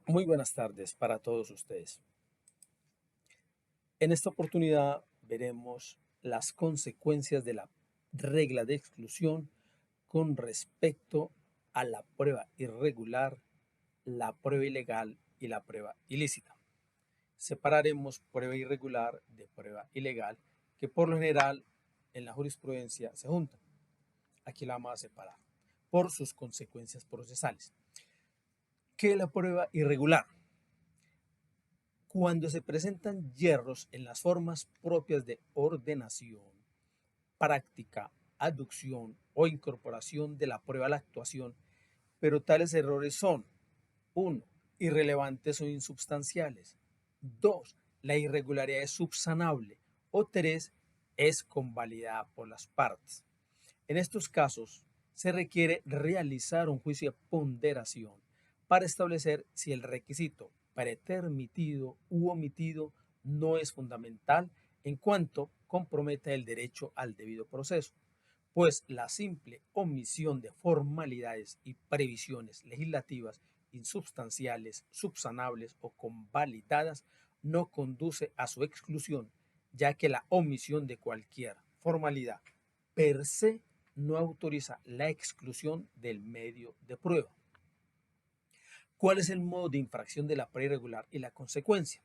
Muy buenas tardes para todos ustedes. En esta oportunidad veremos las consecuencias de la regla de exclusión con respecto a la prueba irregular, la prueba ilegal y la prueba ilícita. Separaremos prueba irregular de prueba ilegal, que por lo general en la jurisprudencia se juntan. Aquí la vamos a separar por sus consecuencias procesales. ¿Qué es la prueba irregular? Cuando se presentan hierros en las formas propias de ordenación, práctica, aducción o incorporación de la prueba a la actuación, pero tales errores son: 1. Irrelevantes o insubstanciales. 2. La irregularidad es subsanable. O 3. Es convalidada por las partes. En estos casos, se requiere realizar un juicio de ponderación para establecer si el requisito pretermitido u omitido no es fundamental en cuanto comprometa el derecho al debido proceso, pues la simple omisión de formalidades y previsiones legislativas insubstanciales, subsanables o convalidadas no conduce a su exclusión, ya que la omisión de cualquier formalidad per se no autoriza la exclusión del medio de prueba. ¿Cuál es el modo de infracción de la prueba irregular y la consecuencia?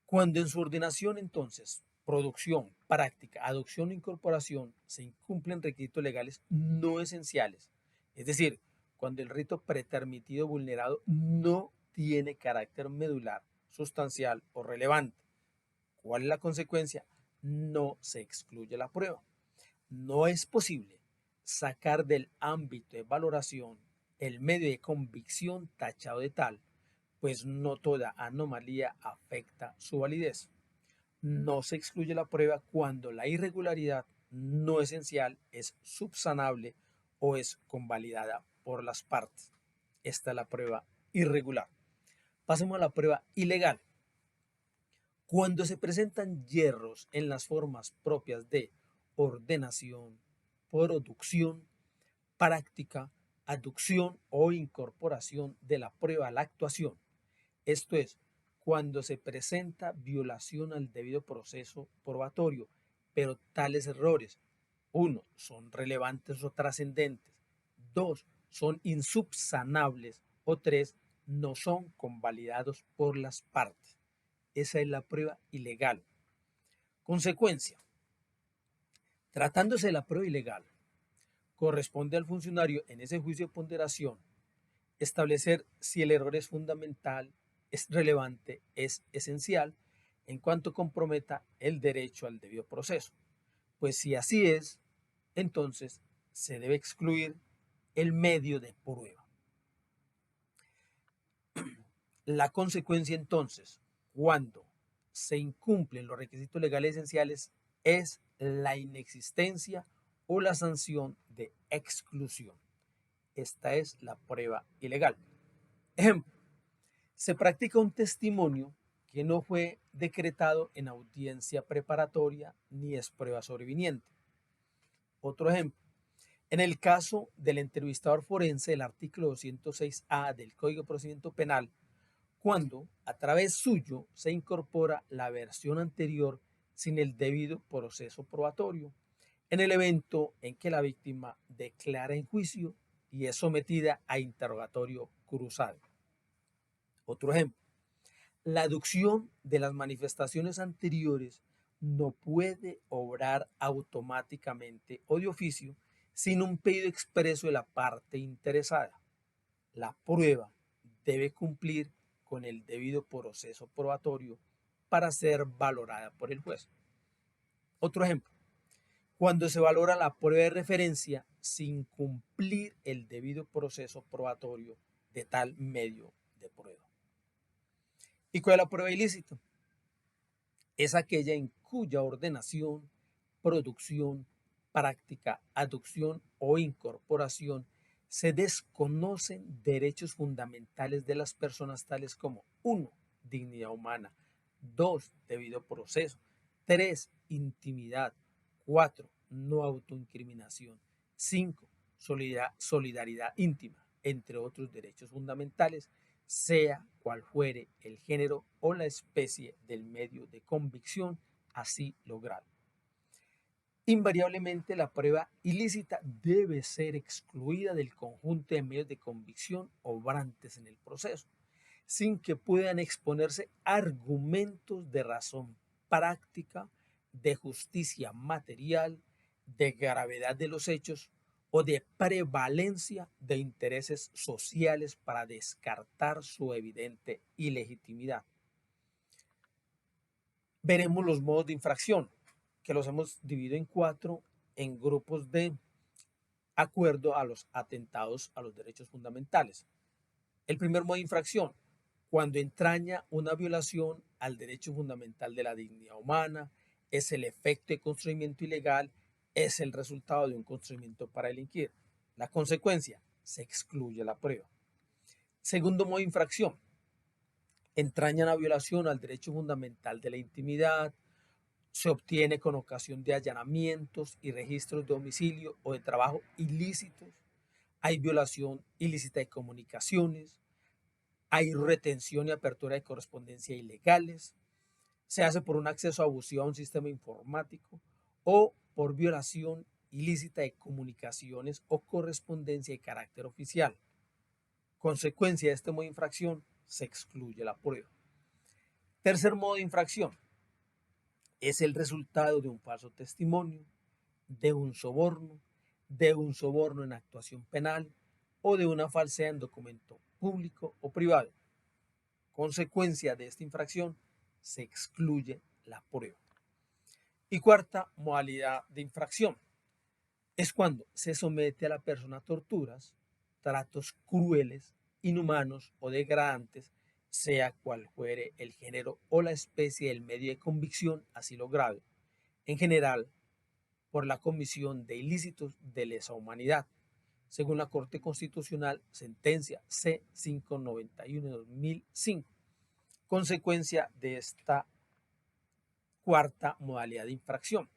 Cuando en su ordenación, entonces, producción, práctica, adopción o incorporación se incumplen requisitos legales no esenciales, es decir, cuando el rito pretermitido vulnerado no tiene carácter medular, sustancial o relevante. ¿Cuál es la consecuencia? No se excluye la prueba. No es posible sacar del ámbito de valoración el medio de convicción tachado de tal, pues no toda anomalía afecta su validez. No se excluye la prueba cuando la irregularidad no esencial es subsanable o es convalidada por las partes. Esta es la prueba irregular. Pasemos a la prueba ilegal. Cuando se presentan hierros en las formas propias de ordenación, producción, práctica, aducción o incorporación de la prueba a la actuación, esto es, cuando se presenta violación al debido proceso probatorio, pero tales errores: 1. Son relevantes o trascendentes. 2. Son insubsanables. O 3. No son convalidados por las partes. Esa es la prueba ilegal. Consecuencia: tratándose de la prueba ilegal, corresponde al funcionario en ese juicio de ponderación establecer si el error es fundamental, es relevante, es esencial, en cuanto comprometa el derecho al debido proceso. Pues si así es, entonces se debe excluir el medio de prueba. La consecuencia, entonces, cuando se incumplen los requisitos legales esenciales, es la inexistencia o la sanción de exclusión. Esta es la prueba ilegal. Ejemplo: se practica un testimonio que no fue decretado en audiencia preparatoria ni es prueba sobreviniente. Otro ejemplo: en el caso del entrevistador forense, el artículo 206A del Código de Procedimiento Penal, cuando a través suyo se incorpora la versión anterior sin el debido proceso probatorio, en el evento en que la víctima declara en juicio y es sometida a interrogatorio cruzado. Otro ejemplo: la aducción de las manifestaciones anteriores no puede obrar automáticamente o de oficio sin un pedido expreso de la parte interesada. La prueba debe cumplir con el debido proceso probatorio para ser valorada por el juez. Otro ejemplo: cuando se valora la prueba de referencia sin cumplir el debido proceso probatorio de tal medio de prueba. ¿Y cuál es la prueba ilícita? Es aquella en cuya ordenación, producción, práctica, aducción o incorporación se desconocen derechos fundamentales de las personas, tales como: 1. Dignidad humana. 2. Debido proceso. 3. Intimidad. 4. No autoincriminación. 5. Solidaridad íntima, entre otros derechos fundamentales, sea cual fuere el género o la especie del medio de convicción así logrado. Invariablemente la prueba ilícita debe ser excluida del conjunto de medios de convicción obrantes en el proceso, sin que puedan exponerse argumentos de razón práctica, de justicia material, de gravedad de los hechos o de prevalencia de intereses sociales para descartar su evidente ilegitimidad. Veremos los modos de infracción, que los hemos dividido en 4 en grupos de acuerdo a los atentados a los derechos fundamentales. El primer modo de infracción, cuando entraña una violación al derecho fundamental de la dignidad humana, es el efecto de constreñimiento ilegal, es el resultado de un constreñimiento para delinquir. La consecuencia, se excluye la prueba. Segundo modo de infracción, entraña una violación al derecho fundamental de la intimidad, se obtiene con ocasión de allanamientos y registros de domicilio o de trabajo ilícitos, hay violación ilícita de comunicaciones, hay retención y apertura de correspondencia ilegales, se hace por un acceso abusivo a un sistema informático o por violación ilícita de comunicaciones o correspondencia de carácter oficial. Consecuencia de este modo de infracción, se excluye la prueba. Tercer modo de infracción, es el resultado de un falso testimonio, de un soborno en actuación penal o de una falsedad en documento público o privado. Consecuencia de esta infracción, se excluye la prueba. Y cuarta modalidad de infracción es cuando se somete a la persona a torturas, tratos crueles, inhumanos o degradantes, sea cual fuere el género o la especie del medio de convicción así logrado, en general por la comisión de ilícitos de lesa humanidad, según la Corte Constitucional, sentencia C591/2005. Consecuencia de esta cuarta modalidad de infracción,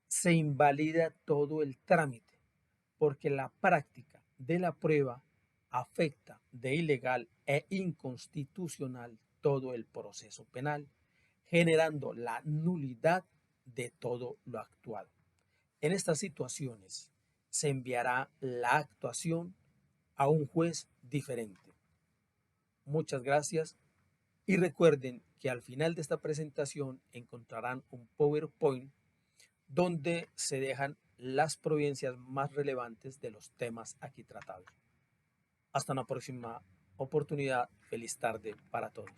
se invalida todo el trámite porque la práctica de la prueba afecta de ilegal e inconstitucional todo el proceso penal, generando la nulidad de todo lo actuado. En estas situaciones se enviará la actuación a un juez diferente. Muchas gracias y recuerden que al final de esta presentación encontrarán un PowerPoint donde se dejan las providencias más relevantes de los temas aquí tratados. Hasta una próxima oportunidad. Feliz tarde para todos.